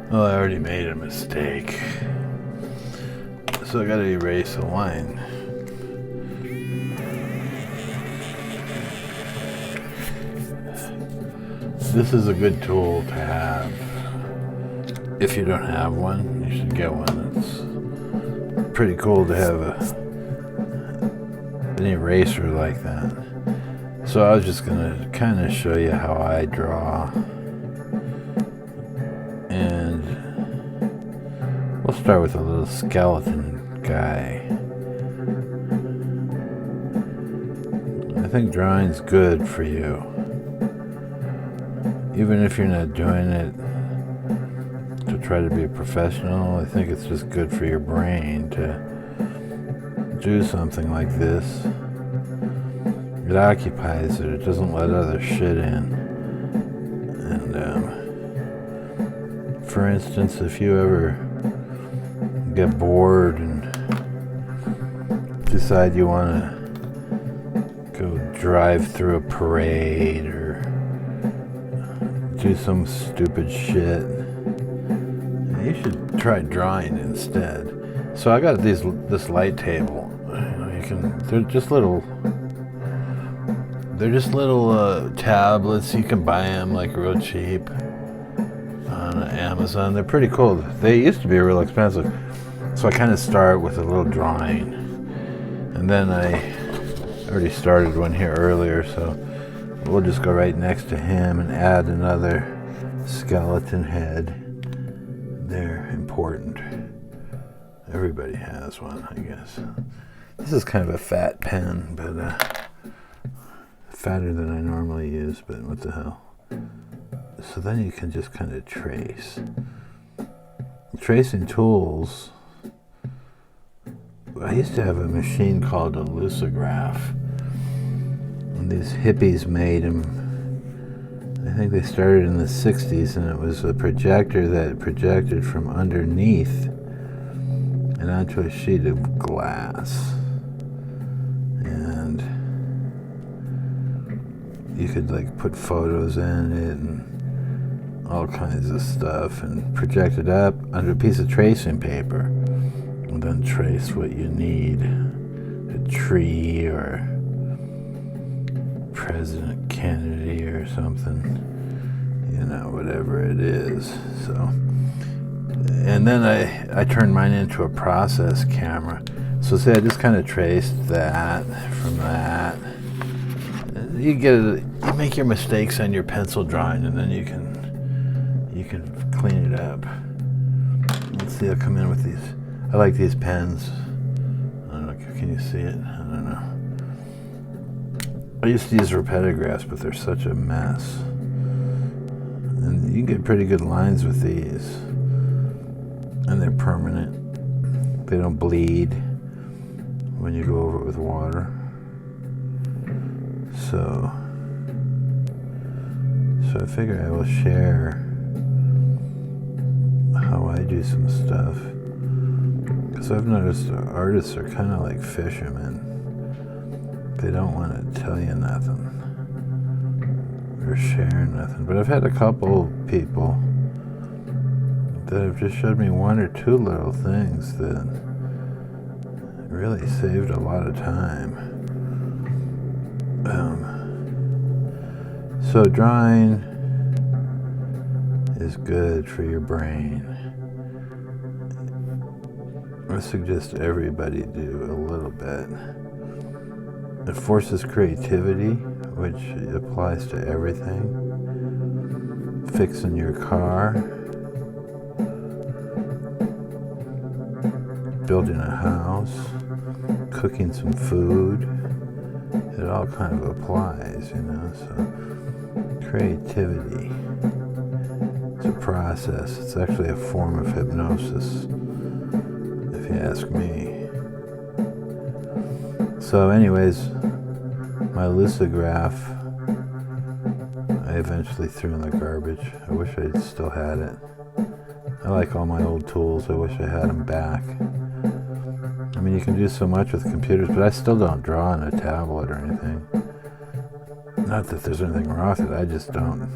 Well, I already made a mistake, so I gotta erase a line. This is a good tool to have. If you don't have one, you should get one. It's pretty cool to have an eraser like that. So I was just gonna kind of show you how I draw. And we'll start with a little skeleton guy. I think drawing's good for you. Even if you're not doing it to try to be a professional, I think it's just good for your brain to do something like this. It occupies it. It doesn't let other shit in. And for instance, if you ever get bored and decide you want to go drive through a parade or do some stupid shit, you should try drawing instead. So I got this light table. They're just little tablets. You can buy them like real cheap on Amazon. They're pretty cool. They used to be real expensive. So I kind of start with a little drawing, and then I already started one here earlier, so we'll just go right next to him and add another skeleton head. They're important. Everybody has one, I guess. This is kind of a fat pen, but fatter than I normally use, but what the hell. So then you can just kind of trace. Tracing tools, I used to have a machine called a lucograph. And these hippies made them. I think they started in the 60s, and it was a projector that projected from underneath and onto a sheet of glass. And you could like put photos in it and all kinds of stuff and project it up under a piece of tracing paper and then trace what you need. A tree or President Kennedy or something, whatever it is. So, and then I turned mine into a process camera. So say I just kind of traced that from that. You make your mistakes on your pencil drawing, and then you can clean it up. Let's see. I'll come in with these. I like these pens. I don't know. Can you see it? I don't know. I used to use repetigraphs, but they're such a mess. And you can get pretty good lines with these. And they're permanent. They don't bleed when you go over it with water. So I figure I will share how I do some stuff. Because I've noticed artists are kind of like fishermen. They don't want to tell you nothing or share nothing. But I've had a couple people that have just showed me one or two little things that really saved a lot of time. So drawing is good for your brain. I suggest everybody do a little bit. It forces creativity, which applies to everything. Fixing your car, building a house, cooking some food. It all kind of applies, So creativity, it's a process. It's actually a form of hypnosis, if you ask me. So anyways, my lucograph, I eventually threw in the garbage. I wish I still had it. I like all my old tools. I wish I had them back. I mean, you can do so much with computers, but I still don't draw on a tablet or anything. Not that there's anything wrong with it, I just don't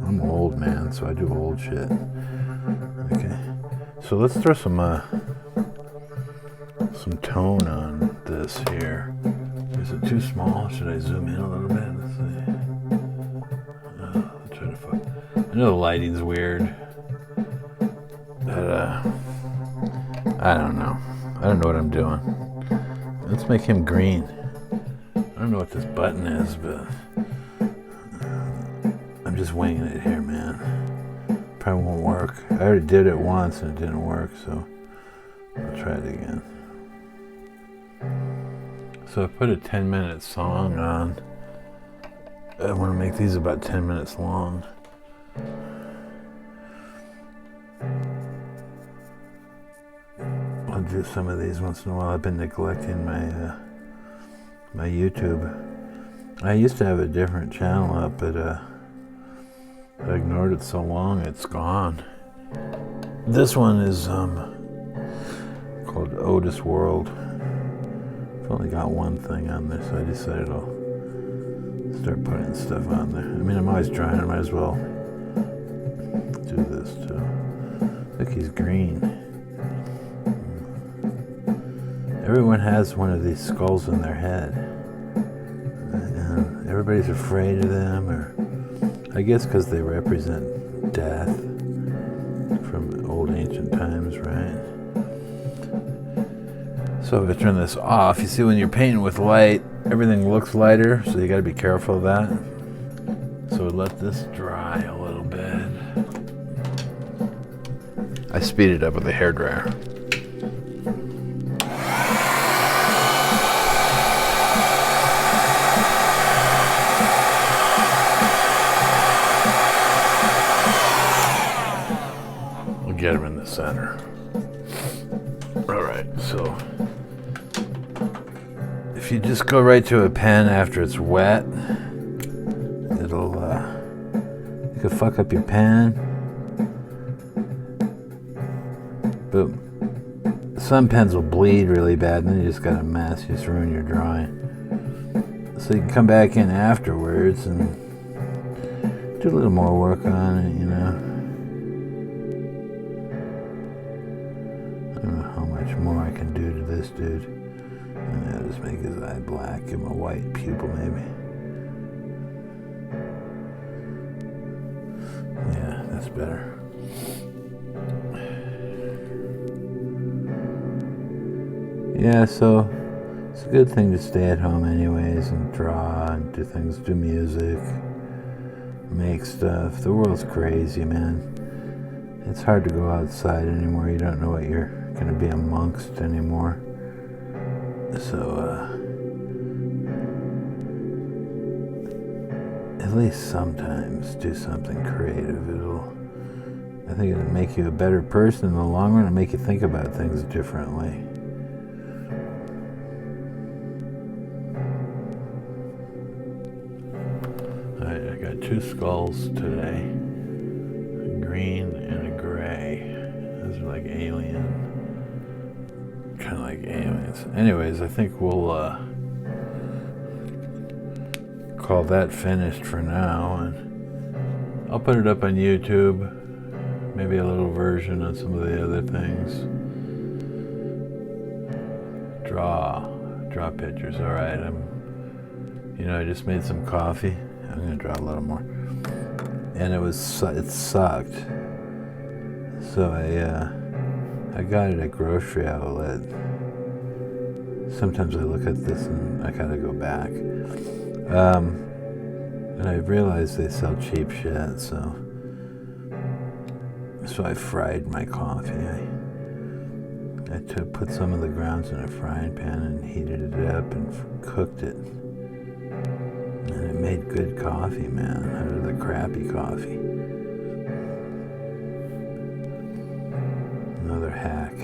I'm old, man, so I do old shit. Okay, so let's throw some tone on this here. Is it too small? Should I zoom in a little bit? Let's see. Let's try to I know the lighting's weird, but I don't know. I don't know what I'm doing. Let's make him green. I don't know what this button is, but I'm just winging it here, man. Probably won't work. I already did it once and it didn't work, so I'll try it again. So I put a 10-minute song on. I want to make these about 10 minutes long. I'll do some of these once in a while. I've been neglecting my YouTube. I used to have a different channel up, but I ignored it so long it's gone. This one is called OTIS WORLD. I've only got one thing on there, so I decided I'll start putting stuff on there. I mean, I'm always trying. I might as well do this too. Look, he's green. Everyone has one of these skulls in their head. And everybody's afraid of them, or I guess because they represent death from old ancient times, right? So if I turn this off, you see when you're painting with light, everything looks lighter, so you got to be careful of that. So let this dry a little bit. I speed it up with a hairdryer. We'll get him in the center. All right, so if you just go right to a pen after it's wet, it'll you could fuck up your pen. But some pens will bleed really bad, and then you just got a mess. You just ruin your drawing. So you can come back in afterwards and do a little more work on it, you know. I don't know how much more I can do to this dude. And I'll just make his eye black, give him a white pupil maybe. Yeah, that's better. Yeah, so it's a good thing to stay at home anyways and draw and do things, do music, make stuff. The world's crazy, man. It's hard to go outside anymore. You don't know what you're going to be amongst anymore. So, at least sometimes do something creative. I think it'll make you a better person in the long run and make you think about things differently. I got two skulls today, a green and a gray. Those are like alien, kind of like aliens. Anyways, I think we'll call that finished for now, and I'll put it up on YouTube, maybe a little version on some of the other things. Draw pictures. All right, I just made some coffee. I'm gonna draw a little more, and it sucked. So I got it at grocery outlet. Sometimes I look at this and I gotta go back. And I realized they sell cheap shit, so I fried my coffee. I put some of the grounds in a frying pan and heated it up and cooked it. And it made good coffee, man, out of the crappy coffee. Another hack.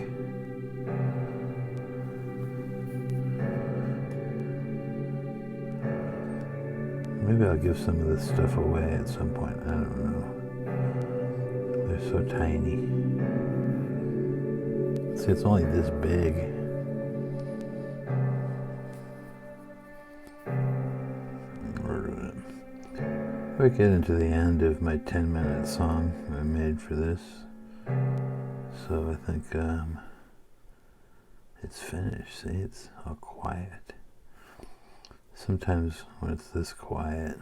Maybe I'll give some of this stuff away at some point. I don't know. They're so tiny. See, it's only this big. We get into the end of my 10-minute song I made for this. So I think it's finished. See, it's all quiet. Sometimes when it's this quiet,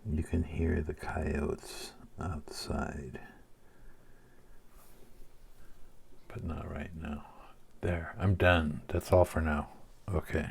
you can hear the coyotes outside. But not right now. There, I'm done. That's all for now. Okay.